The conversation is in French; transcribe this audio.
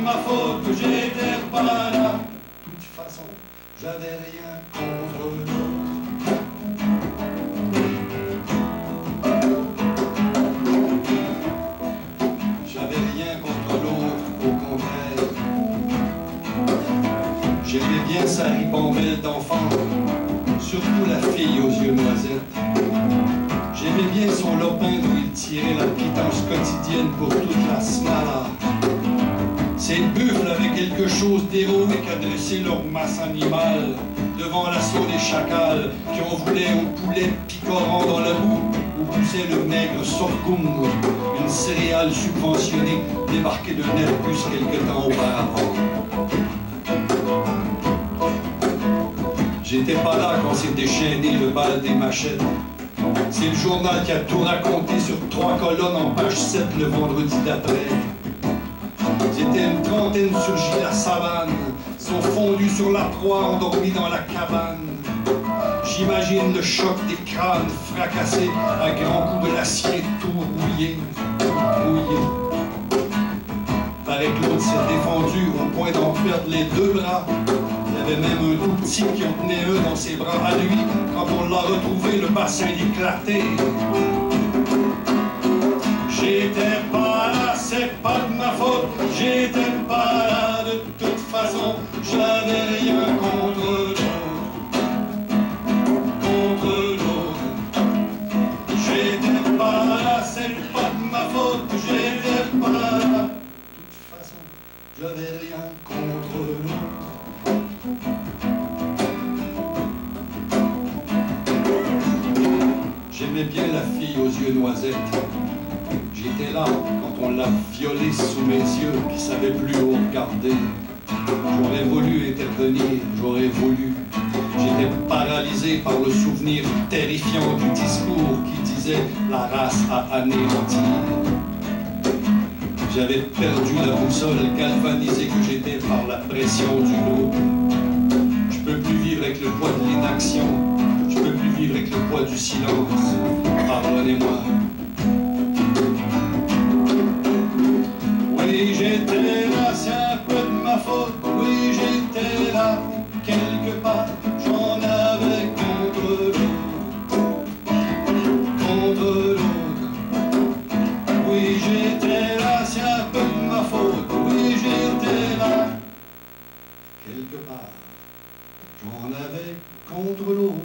ma faute que j'étais pas là. De toute façon, j'avais rien contre l'autre. J'avais rien contre l'autre, au contraire. J'aimais bien sa ribambelle d'enfant, surtout la fille aux yeux noisettes. J'aimais bien son lopin d'où il tirait la pitance quotidienne pour toute la smala. Ces buffles avaient quelque chose d'héroïque à dresser leur masse animale devant l'assaut des chacals qui en voulaient au poulet picorant dans la boue où poussait le maigre sorghum, une céréale subventionnée débarquée d'un Airbus quelque temps auparavant. J'étais pas là quand s'est déchaîné le bal des machettes. C'est le journal qui a tout raconté sur 3 colonnes en page 7 le vendredi d'après. C'était une trentaine surgit la savane, sont fondus sur la proie, endormis dans la cabane. J'imagine le choc des crânes fracassés à grands coups de l'acier tout rouillé, mouillé. Paraît que l'autre s'est défendu au point d'en perdre les 2 bras. Il y avait même un tout petit qui en tenait un dans ses bras à lui quand on l'a retrouvé, le bassin éclaté. J'étais pas là, c'est pas de ma faute, j'étais pas là, de toute façon, j'avais rien contre l'autre. Contre l'autre. J'étais pas là, c'est pas de ma faute, j'étais pas là. De toute façon, j'avais rien contre l'autre. J'aimais bien la fille aux yeux noisettes. J'étais là quand on l'a violée sous mes yeux, qui savait plus où regarder. J'aurais voulu intervenir, j'aurais voulu. J'étais paralysé par le souvenir terrifiant du discours qui disait la race à anéantir. J'avais perdu la boussole, galvanisé que j'étais par la pression du groupe. Je peux plus vivre avec le poids de l'inaction. Je peux plus vivre avec le poids du silence. Pardonnez-moi. Oui, j'étais là, c'est un peu de ma faute. Oui, j'étais là, quelque part, j'en avais contre l'autre. Contre l'autre. Oui, j'étais là, c'est un peu de ma faute. Oui, j'étais là, quelque part, j'en avais contre l'autre.